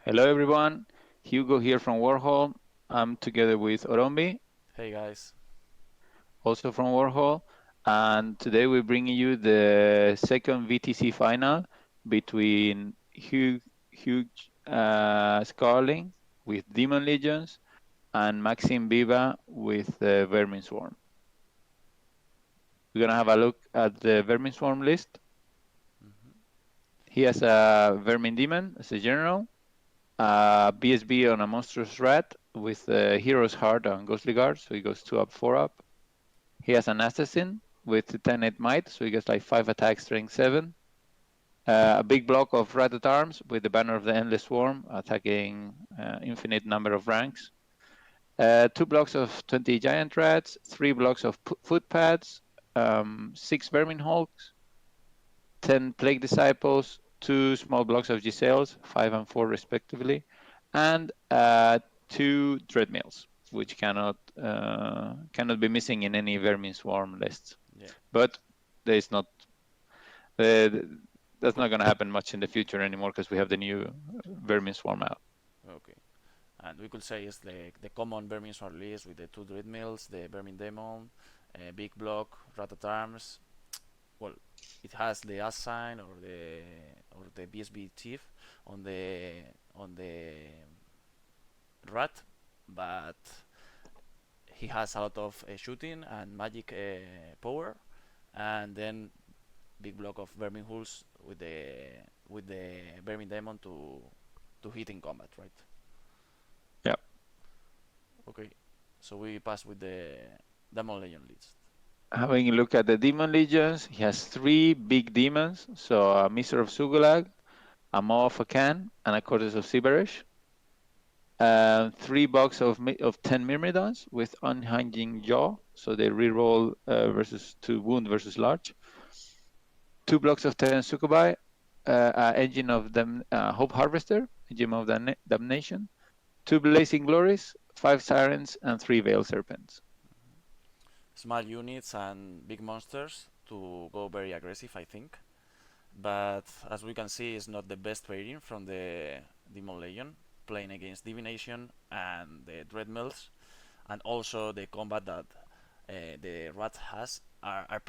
Hello everyone, Hugo here from Warhol. I'm together with Orombi, Hey guys. also from Warhol, and today we're bringing you the second WTC final between Hugh Scarlin with Demon Legions and Maxim Biba with Vermin Swarm. We're gonna have a look at the Vermin Swarm list. hmm He has a Vermin Demon as a general, BSB on a monstrous rat with Hero's Heart and Ghostly Guard, so he goes 2 up, 4 up. He has an assassin with 10-8 might, so he gets like 5 attack, strength 7. A big block of rat at arms with the banner of the Endless Swarm, attacking infinite number of ranks. 2 blocks of 20 giant rats, 3 blocks of footpads, 6 vermin hulks, 10 plague disciples, 2 small blocks of Giselles, 5 and 4 respectively, and 2 dreadmills, which cannot be missing in any vermin swarm lists. Yeah. But there's not uh, that's Cool. not going to happen much in the future anymore because we have the new vermin swarm out. Okay. And we could say it's the common Vermin Sword list with the two Dread Mills, the Vermin Demon, Big Block, Ratat Arms. Well, it has the Ass Sign or the BSB Chief on the Rat, but he has a lot of shooting and magic power, and then big block of Vermin Hulls with the Vermin Demon to hit in combat, right? Yeah. Okay, so we pass with the Demon Legion list. Having a look at the demon legions, he has 3 big demons. So a Miser of Sugulag, a Maw of Akan, and a Cortes of Siberish. 3 box of 10 Myrmidons with unhinging jaw, so they reroll versus to wound versus large. 2 blocks of 10 Sukubai, engine of Hope Harvester, engine of damnation. 2 blazing glories, 5 sirens, and 3 veil serpents. Small units and big monsters to go very aggressive, I think. But as we can see, it's not the best pairing from the Demon Legion, playing against Divination and the Dreadmills, and also the combat that the Rat has are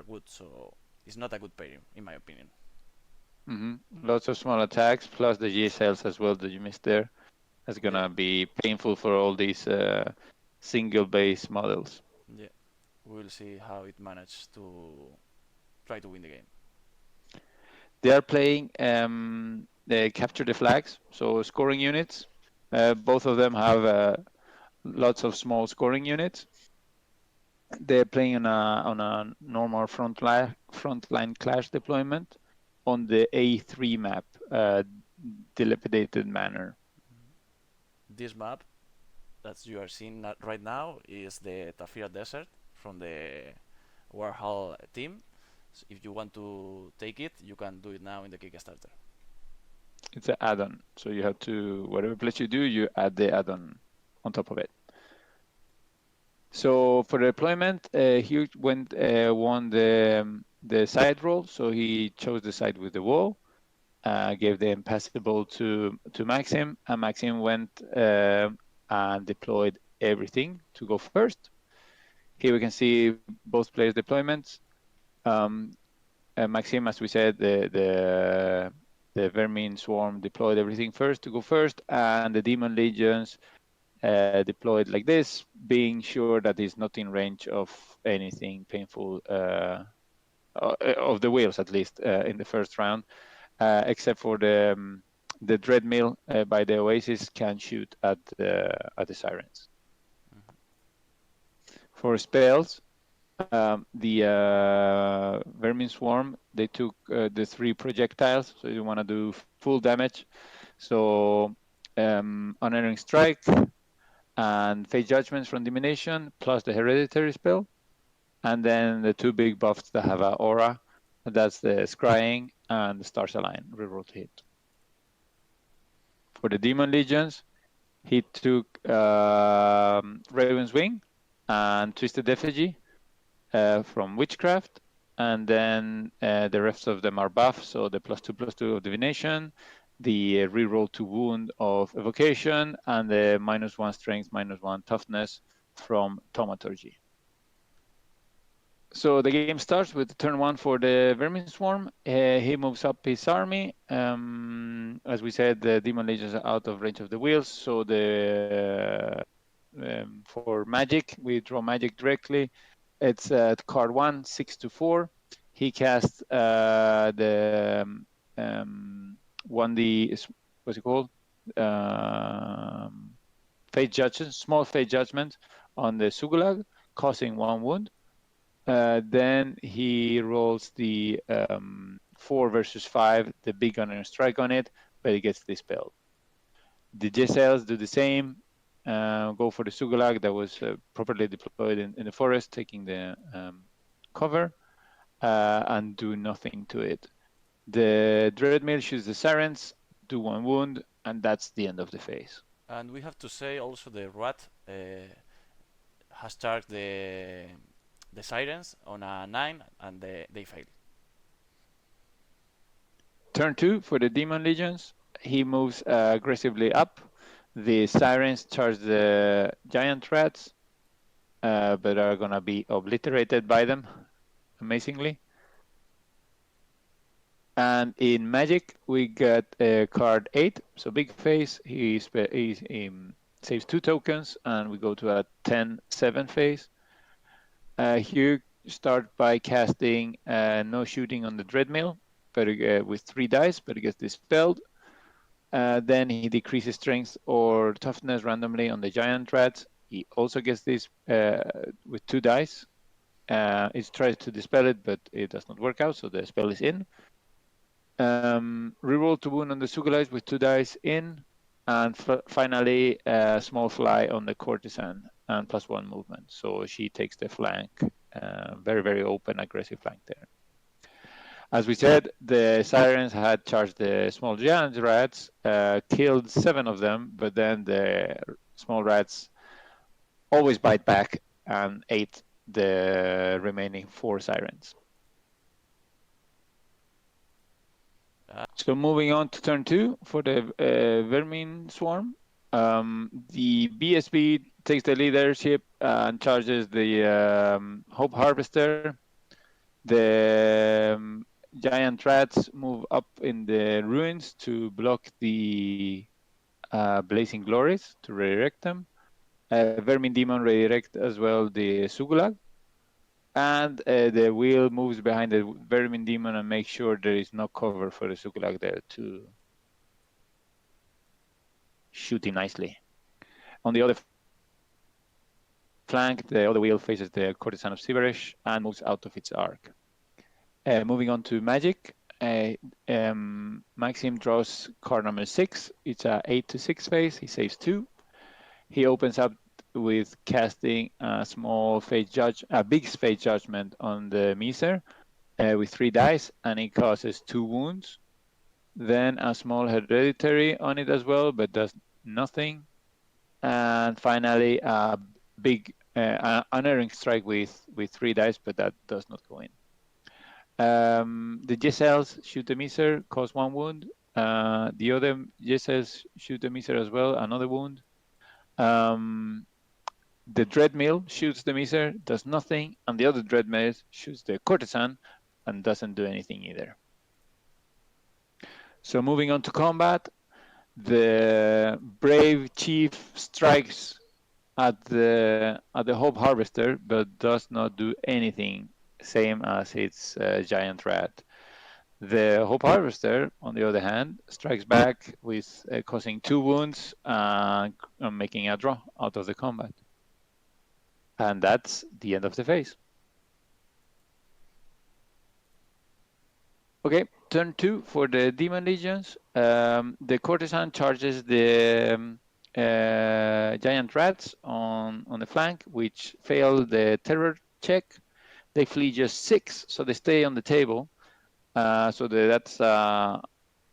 good. So it's not a good pairing, in my opinion. Lots of small attacks, plus the G cells as well that you missed there. That's Yeah, gonna be painful for all these single base models. yeah. We'll see how it managed to try to win the game. They are playing they capture the flags, so scoring units. Both of them have lots of small scoring units. They're playing on a normal frontline clash deployment on the A3 map, dilapidated manor. This map that you are seeing right now is the Tafira Desert from the Warhol team. So if you want to take it, you can do it now in the Kickstarter. It's an add-on, so you have to whatever place you do, you add the add-on on top of it. So for the deployment, Hugh won the side roll, so he chose the side with the wall. Gave the impassable to Maxim, and Maxim went and deployed everything to go first. Here we can see both players' deployments. Maxim, as we said, the Vermin Swarm deployed everything first to go first, and the Demon Legions deployed like this, being sure that he's not in range of anything painful, of the whales at least, in the first round. Except for the Dreadmill by the Oasis can shoot at the Sirens. Mhm. For spells, the Vermin Swarm, they took the 3 projectiles, so you want to do full damage. So Unerring Strike and Fate Judgments from Divination, plus the Hereditary spell, and then the 2 big buffs that have an aura. That's the Scrying and the Stars Align, reroll to hit. For the Demon Legions, he took Raven's Wing and Twisted Effigy from Witchcraft, and then the rest of them are buffs, so the +2/+2 of Divination, the reroll to wound of evocation, and the -1 strength, -1 toughness from thaumaturgy. So the game starts with turn 1 for the Vermin Swarm. He moves up his army. As we said, the Demon Legions are out of range of the wheels. So for magic, we draw magic directly. It's at card 1, 6-4. He casts the 1d, what's it called? Fate Judgment, small Fate Judgment on the Sugulag, causing 1 wound. Then he rolls the 4 versus 5, the big gunner strike on it, but it gets dispelled. The J-Cells do the same, go for the Sugulag that was properly deployed in the forest, taking the cover, and do nothing to it. The Dreadmill shoots the Sirens, do 1 wound, and that's the end of the phase. And we have to say also the Rat has charged the Sirens on a 9 and they fail. Turn 2 for the Demon Legions. He moves aggressively up. The Sirens charge the Giant Rats, but are going to be obliterated by them, amazingly. And in Magic, we got card 8, so big phase. He saves 2 tokens, and we go to a 10-7 phase. Hugh starts by casting no shooting on the Dreadmill, but with 3 dice, but it gets dispelled. Then he decreases strength or toughness randomly on the Giant Rats. He also gets this with 2 dice. It tries to dispel it, but it does not work out, so the spell is in. Reroll to wound on the Sugalites with 2 dice in. And finally, a small fly on the Courtesan and +1 movement. So she takes the flank, very, very open, aggressive flank there. As we said, the Sirens had charged the small Giant Rats, killed 7 of them, but then the small rats always bite back and ate the remaining 4 Sirens. So moving on to turn 2 for the Vermin Swarm. The BSB takes the leadership and charges the Hope Harvester. The Giant Rats move up in the ruins to block the Blazing Glories, to redirect them. Vermin Demon redirect as well the Sugulag. And the wheel moves behind the Vermin Demon and makes sure there is no cover for the Sugulag there to shoot in nicely. On the other flank, the other wheel faces the Courtesan of Siverish and moves out of its arc. Moving on to Magic, Maxim draws card number 6. It's a 8-6 phase. He saves 2. He opens up with casting a big Fate Judgment on the Miser with 3 dice, and it causes 2 wounds. Then a small Hereditary on it as well, but does nothing. And finally, a big Unerring Strike with 3 dice, but that does not go in. The J-Cells shoot the Miser, cause 1 wound. The other J-Cells shoot the Miser as well, another wound. The Dreadmill shoots the Miser, does nothing, and the other Dreadmill shoots the Courtesan and doesn't do anything either. So moving on to combat, the Brave Chief strikes at the Hope Harvester, but does not do anything, same as its Giant Rat. The Hope Harvester, on the other hand, strikes back with causing 2 wounds and making a draw out of the combat. And that's the end of the phase. Okay, turn 2 for the Demon Legions. The Courtesan charges the Giant Rats on the flank, which fail the terror check. They flee just 6, so they stay on the table. So that's a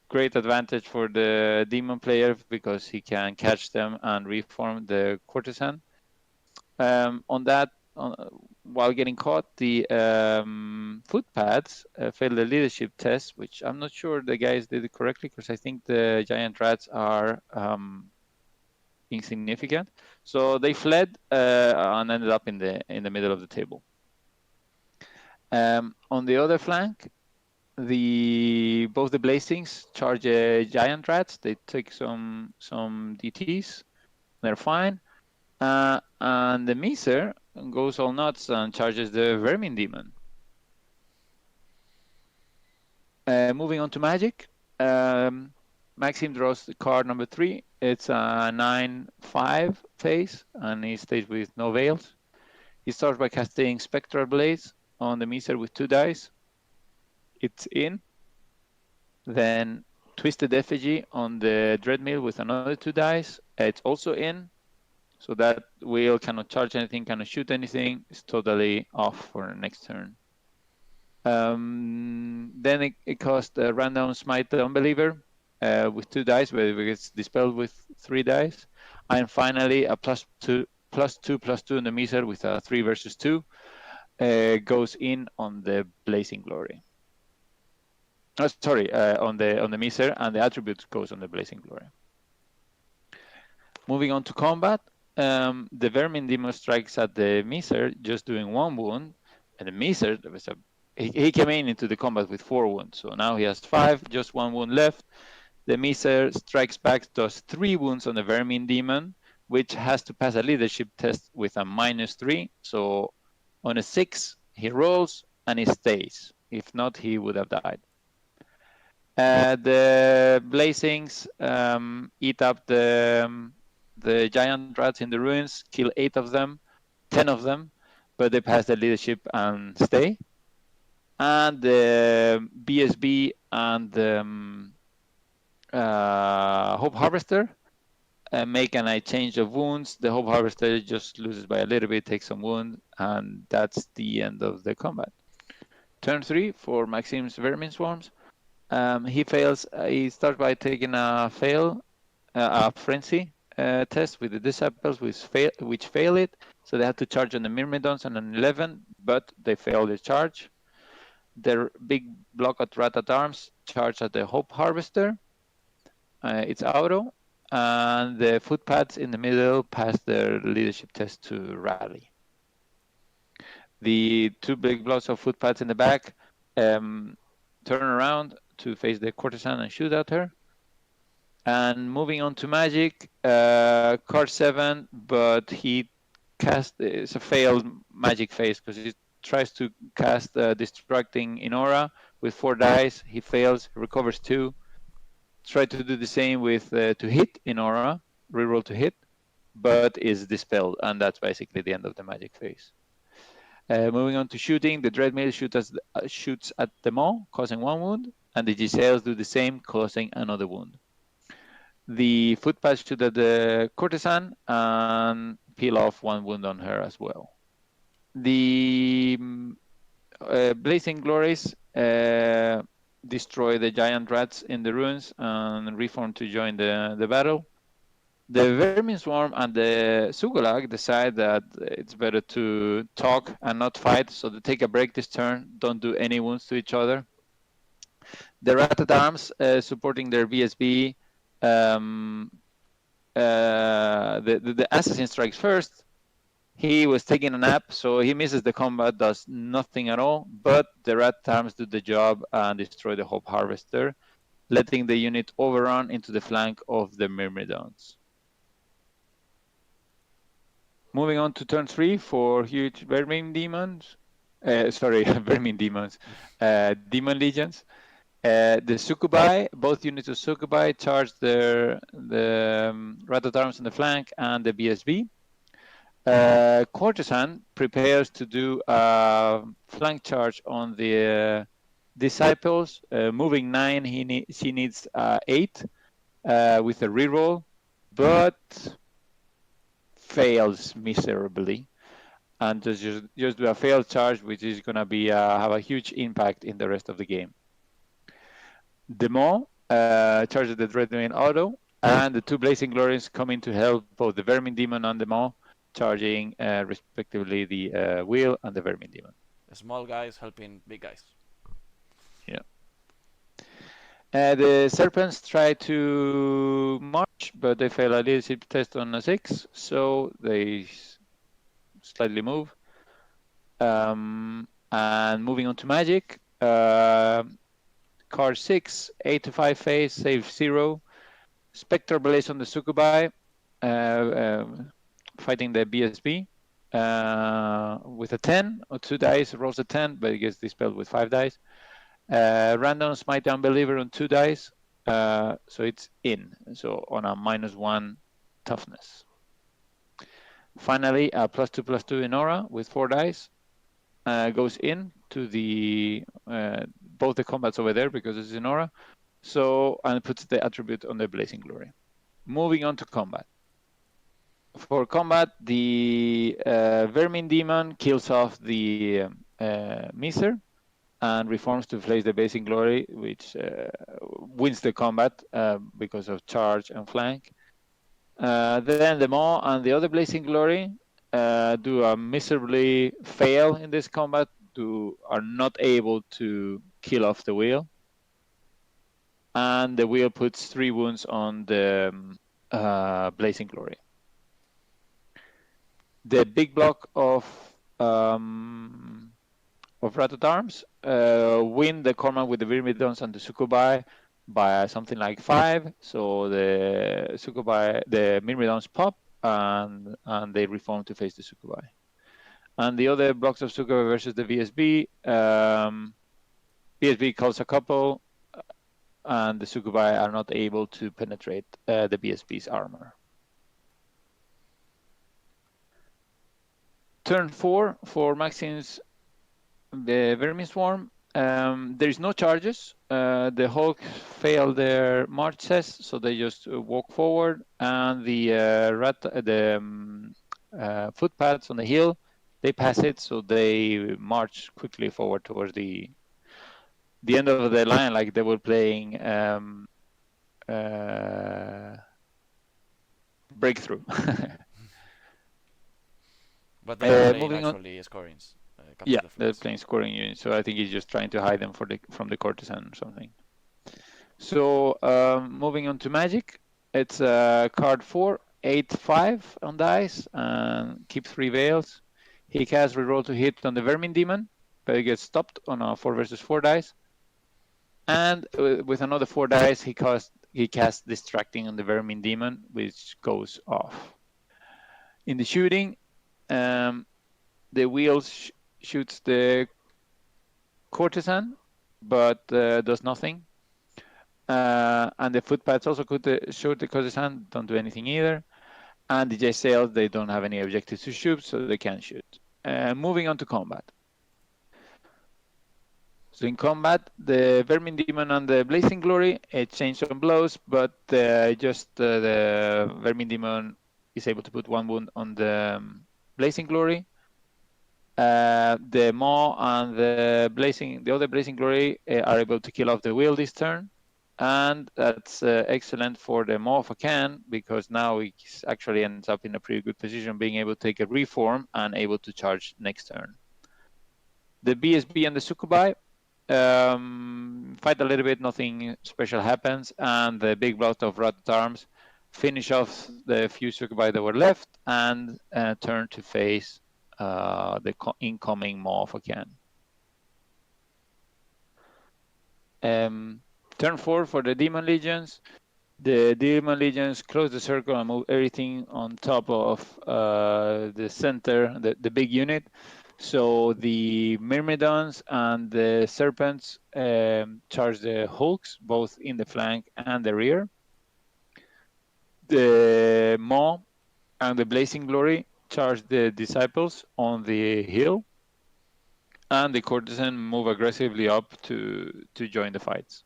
great advantage for the Demon player because he can catch them and reform the Courtesan. while getting caught, the footpads failed the leadership test, which I'm not sure the guys did it correctly because I think the giant rats are insignificant. So they fled and ended up in the middle of the table. On the other flank, both the Blazings charge giant rats. They take some DTs. They're fine. And the Miser goes all nuts and charges the Vermin Demon. Moving on to Magic. Maxim draws the card number 3. It's a 9/5 phase, and he stays with no veils. He starts by casting Spectral Blaze on the Miser with 2 dice. It's in. Then Twisted Effigy on the Dreadmill with another 2 dice. It's also in. So that wheel cannot charge anything, cannot shoot anything. It's totally off for next turn. Then it costs a random Smite the Unbeliever with 2 dice, where it gets dispelled with 3 dice. And finally, a +2/+2 in the Miser with a 3 versus 2 goes in on the Blazing Glory. On the Miser, and the attribute goes on the Blazing Glory. Moving on to combat, the Vermin Demon strikes at the Miser, just doing 1 wound, and the Miser, he came into the combat with 4 wounds, so now he has 5, just 1 wound left. The Miser strikes back, does 3 wounds on the Vermin Demon, which has to pass a leadership test with a -3. So on a 6, he rolls and he stays. If not, he would have died. The Blazings eat up the giant rats in the ruins, kill 8 of them, 10 of them, but they pass the leadership and stay. And the BSB and the Hope Harvester make an exchange of wounds. The Hope Harvester just loses by a little bit, takes some wound, and that's the end of the combat. Turn 3 for Maxim's Vermin Swarms. He fails. He starts by taking a frenzy test with the disciples, which fail it. So they have to charge on the Myrmidons and an 11, but they fail the charge. Their big block at Rat at Arms charge at the Hope Harvester. It's auto, and the footpads in the middle pass their leadership test to Rally. The 2 big blocks of footpads in the back turn around to face the courtesan and shoot at her. And moving on to Magic, card 7, but it's a failed Magic phase because he tries to cast Destructing Inora with 4 dice. He fails, recovers 2. Try to do the same with to hit Inora, reroll to hit, but is dispelled, and that's basically the end of the Magic phase. Moving on to shooting, the Dreadmill shoots at the Maw, causing 1 wound, and the Giselles do the same, causing another wound. The footpads shoot at the courtesan and peel off 1 wound on her as well. The Blazing Glories destroy the giant rats in the ruins and reform to join the battle. The Vermin Swarm and the Sugulag decide that it's better to talk and not fight, so they take a break this turn, don't do any wounds to each other. The Rat at Arms supporting their VSB. The assassin strikes first. He was taking a nap, so he misses the combat, does nothing at all, but the Rat at Arms do the job and destroy the Hope Harvester, letting the unit overrun into the flank of the Myrmidons. Moving on to turn 3 for huge Vermin Demons. Vermin Demons. Demon Legions. The Succubi, both units of Succubi charge the Rat at Arms on the flank and the BSB. Courtesan prepares to do a flank charge on the Disciples. Moving 9, she needs 8 with a reroll, but fails miserably, and just do a failed charge, which is going to be have a huge impact in the rest of the game. The Maw charges the Dreadmill auto, and the 2 Blazing Glories come in to help both the Vermin Demon and the Maw charging respectively the wheel and the Vermin Demon. Small guys helping big guys. Yeah. The Serpents try to march, but they fail a leadership test on a 6, so they slightly move. And moving on to Magic, card 6, 8 to 5 phase, save 0. Spectre Blaze on the Sukubai, fighting the BSB with a 10 or 2 dice, rolls a 10, but it gets dispelled with 5 dice. Random Smite the Unbeliever on 2 dice, so it's in, so on a -1 toughness. Finally, a +2/+2 in Aura with 4 dice goes in to the both the combats over there because it's in Aura, so and puts the attribute on the Blazing Glory. Moving on to combat. For combat, the Vermin Demon kills off the Miser and reforms to face the Blazing Glory, which wins the combat because of charge and flank. Then the Maw and the other Blazing Glory do a miserably fail in this combat, are not able to kill off the wheel. And the wheel puts 3 wounds on the Blazing Glory. The big block of Ratot Arms win the Corman with the Myrmidons and the Sukubai by something like 5. So the Sukubai, the Myrmidons pop and they reform to face the Sukubai. And the other blocks of Sukubai versus the VSB, VSB calls a couple, and the Sukubai are not able to penetrate the BSB's armor. Turn 4 for Maxim's Vermin Swarm. There is no charges. The Hulk failed their march test, so they just walk forward, and the footpaths on the hill, they pass it, so they march quickly forward towards the end of the line, like they were playing Breakthrough. But they're playing moving on. actually scoring. Yeah, they're playing scoring units, so I think he's just trying to hide them from the courtesan or something. So moving on to Magic, it's card 4, 8/5 on dice, and keep 3 veils. He casts reroll to hit on the Vermin Demon, but it gets stopped on a 4 versus 4 dice. And with another 4 dice, he casts Distracting on the Vermin Demon, which goes off. In the shooting, the wheel shoots the courtesan, but does nothing. And the footpaths also could shoot the courtesan, don't do anything either. And the J-Sails, they don't have any objectives to shoot, so they can't shoot. Moving on to combat. So in combat, the Vermin Demon and the Blazing Glory exchange some blows, but the Vermin Demon is able to put 1 wound on the Blazing Glory. The Maw and the other Blazing Glory are able to kill off the wheel this turn, and that's excellent for the Maw of Akan, because now he actually ends up in a pretty good position, being able to take a reform and able to charge next turn. The BSB and the Sukubai fight a little bit, nothing special happens, and the big block of Ratot Arms finish off the few Sukubai that were left and turn to face the incoming Maw of Akan. Turn 4 for the Demon Legions. The Demon Legions close the circle and move everything on top of the center, the big unit. So the Myrmidons and the Serpents charge the Hulks, both in the flank and the rear. The Maw and the Blazing Glory charge the Disciples on the hill. And the courtesan move aggressively up to join the fights.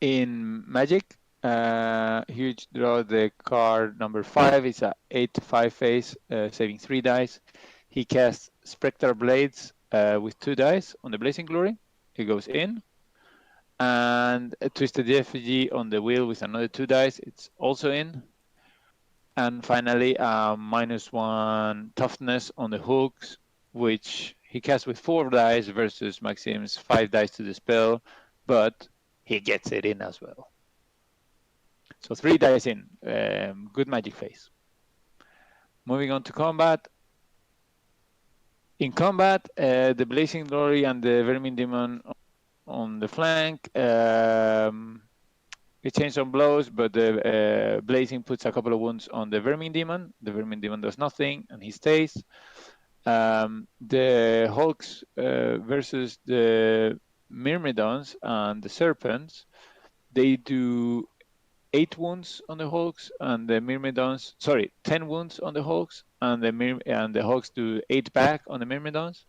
In Magic, Hugh draw the card number 5. It's a 8/5 phase, saving 3 dice. He casts Spectral Blades with 2 dice on the Blazing Glory. It goes in. And a Twisted Effigy on the wheel with another 2 dice. It's also in. And finally, -1 toughness on the hooks, which he casts with 4 dice versus Maxim's 5 dice to dispel, but he gets it in as well. So 3 dice in. Good magic face. Moving on to combat. In combat, the Blazing Glory and the Vermin Demon on the flank. Exchange some blows, but the Blazing puts a couple of wounds on the Vermin Demon. The Vermin Demon does nothing, and he stays. The Hulks versus the Myrmidons and the Serpents, they do 8 wounds on the Hulks, and the Myrmidons, 10 wounds on the Hulks, and the Hulks do 8 back on the Myrmidons.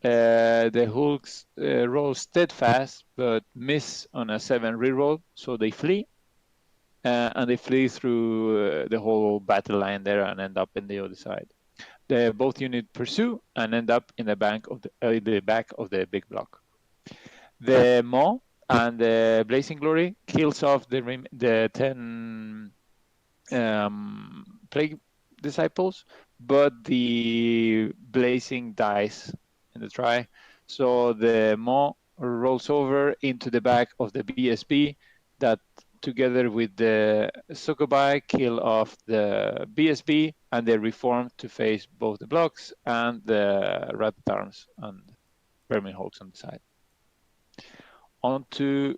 The Hulks roll steadfast, but miss on a 7 reroll, so they flee. And they flee through the whole battle line there and end up in the other side. Both units pursue and end up in the back of the big block. The Maw and the Blazing Glory kills off the 10 Plague Disciples, but the Blazing dies in the try. So the Maw rolls over into the back of the BSB that together with the Sukubai kill off the BSB, and they reform to face both the blocks and the Rat Arms and Vermin Hulks on the side. On to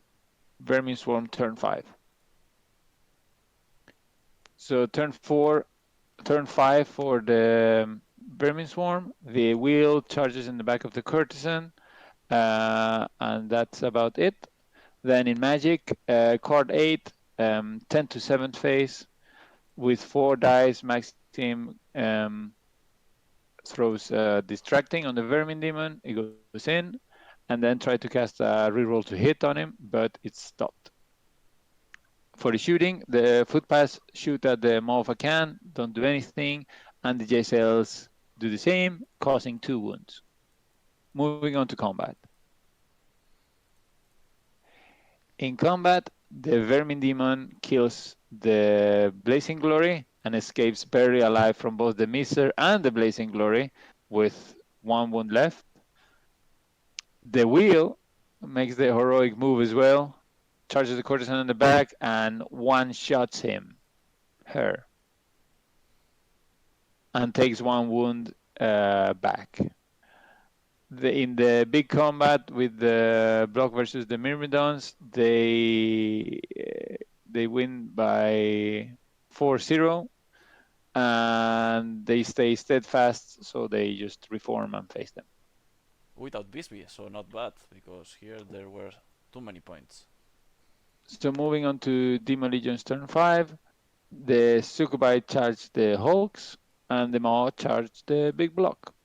Vermin Swarm turn 5. So turn 5 for the Vermin Swarm. The wheel charges in the back of the Courtesan, and that's about it. Then in Magic, card 8, 10 to 7th phase, with 4 dice, Maxim throws Distracting on the Vermin Demon. It goes in, and then try to cast a reroll to hit on him, but it's stopped. For the shooting, the Footpaths shoot at the Maw of Akan, don't do anything, and the JSLs do the same, causing 2 wounds. Moving on to combat. In combat, the Vermin Demon kills the Blazing Glory and escapes barely alive from both the Miser and the Blazing Glory with 1 wound left. The Wheel makes the heroic move as well, charges the Courtesan in the back, and one-shots her, and takes 1 wound back. In the big combat with the block versus the Myrmidons, they win by 4-0, and they stay steadfast, so they just reform and face them. Without Bisbee, so not bad, because here there were too many points. So moving on to Demon Legion's turn 5, the Sukubai charged the Hulks, and the Maw charged the big block.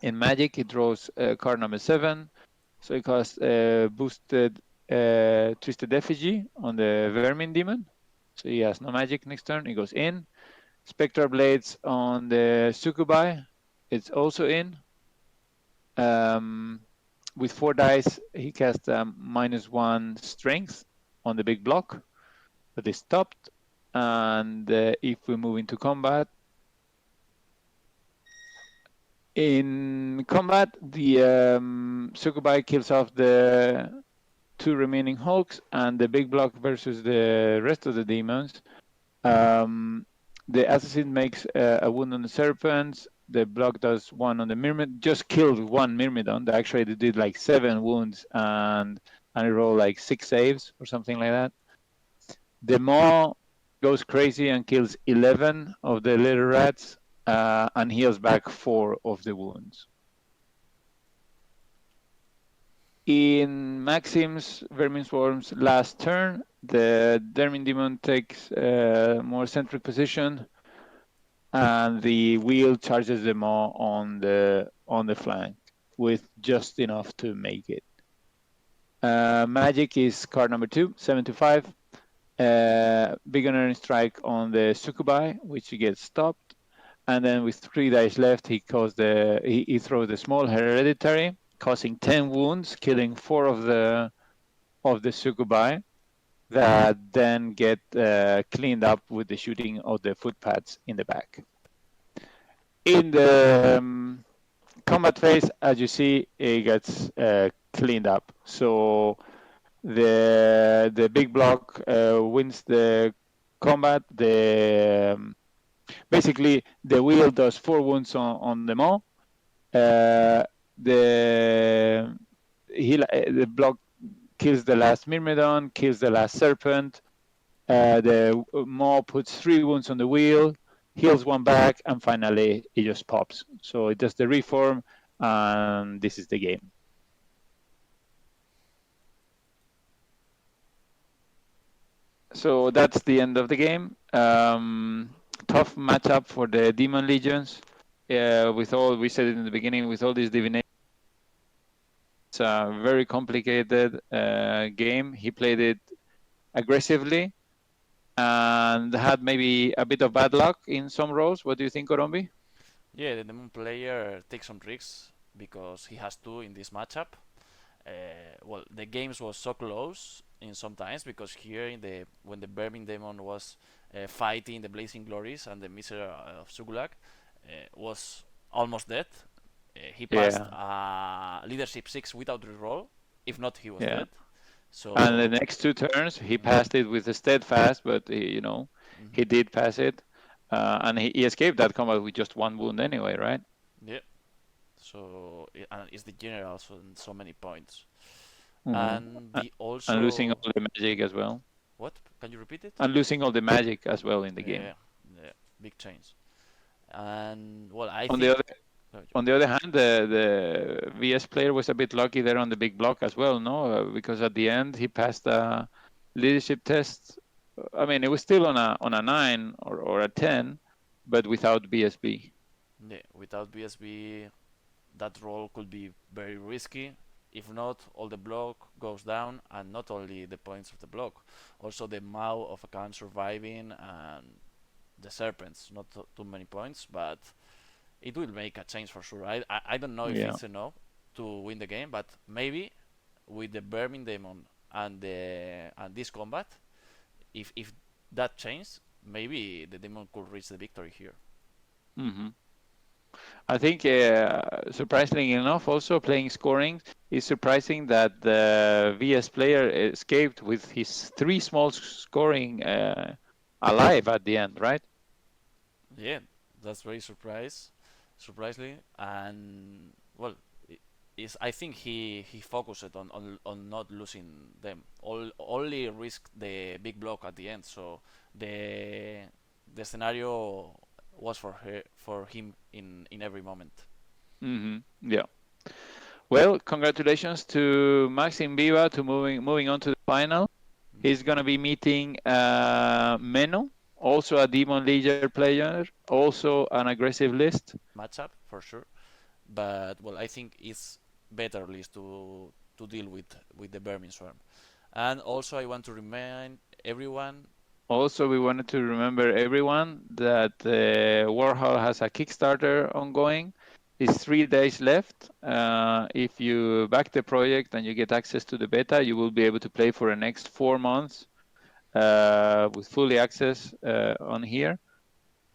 In Magic, it draws card number 7, so it casts boosted Twisted Effigy on the Vermin Demon. So he has no magic next turn, it goes in. Spectral Blades on the Sukubai, it's also in. With 4 dice, he casts -1 strength on the big block, but they stopped. And if we move into combat, in combat, the Sukubai kills off the 2 remaining Hulks, and the big block versus the rest of the demons. The assassin makes a wound on the serpents. The block does 1 on the Myrmidon. Just killed 1 Myrmidon. Actually, they did like 7 wounds and it rolled like 6 saves or something like that. The Maw goes crazy and kills 11 of the little rats and heals back 4 of the wounds. In Maxim's Vermin Swarm's last turn, the Vermin Demon takes a more centric position, and the wheel charges the Maw on the flank with just enough to make it. Magic is card number 2, 7 to 5. Big Unerring Strike on the Sukubai, which gets stopped. And then with 3 dice left, he throws the small hereditary, causing 10 wounds, killing 4 of the Sukubai. that then get cleaned up with the shooting of the footpads in the back. In the combat phase, as you see, it gets cleaned up. So the big block wins the combat. Basically the wheel does 4 wounds on them all. The block kills the last Myrmidon, kills the last Serpent. The Maw puts 3 wounds on the wheel, heals 1 back, and finally it just pops. So it does the reform, and this is the game. So that's the end of the game. Tough matchup for the Demon Legions. With all we said in the beginning, with all these divinations, it's a very complicated game. He played it aggressively and had maybe a bit of bad luck in some roles. What do you think, Orombi? Yeah, the demon player takes some risks because he has to in this matchup. Well, the games was so close in some times because here in the when the Burning Demon was fighting the Blazing Glories and the Miser of Sugulag was almost dead. He passed Yeah, leadership 6 without reroll. If not, he was yeah. dead. And the So next 2 turns, he mhm, passed it with a steadfast, but he mhm. did pass it, and he escaped that combat with just 1 wound anyway, right? Yeah. So and it's the general, so in so many points. Mm-hmm. And the And losing also all the magic as well. what? Can you repeat it? And losing all the magic as well in the game. Yeah, yeah, big change. And well, I On the think other on the other hand, the VS player was a bit lucky there on the big block as well, no? Because at the end he passed a leadership test. I mean, it was still on a 9 or a 10, but without BSB. yeah, without BSB, that role could be very risky. If not, all the block goes down, and not only the points of the block, also the Mao of account surviving and the serpents. Not too many points, but it will make a change for sure. I don't know if Yeah. it's enough to win the game, but maybe with the Burning Demon and this combat, if that changes, maybe the demon could reach the victory here. Hmm. I think, surprisingly enough, also playing scoring is surprising that the VS player escaped with his 3 small scoring alive at the end, right? Yeah, that's very surprisingly, and well, is I think he focused on not losing them. Only risk the big block at the end, so the the scenario was for him in every moment. Yeah. Well, congratulations to Maxim Biba to moving on to the final. He's gonna be meeting Meno, also a Demon Leader player, also an aggressive list. Matchup for sure, but well, I think it's better at least to deal with the Vermin Swarm. And also, I want to remind everyone. Also, we wanted to remember everyone that Warhol has a Kickstarter ongoing. It's 3 days left. If you back the project and you get access to the beta, you will be able to play for the next 4 months with fully access on here.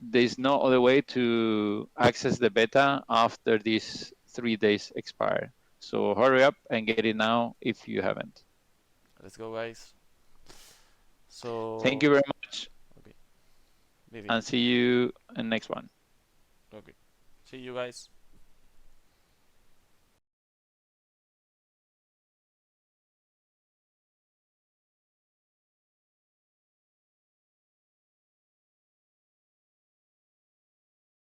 There's no other way to access the beta after these 3 days expire. So hurry up and get it now if you haven't. Let's go, guys. Thank So, you very much okay, maybe. and see you in the next one. Okay, see you guys.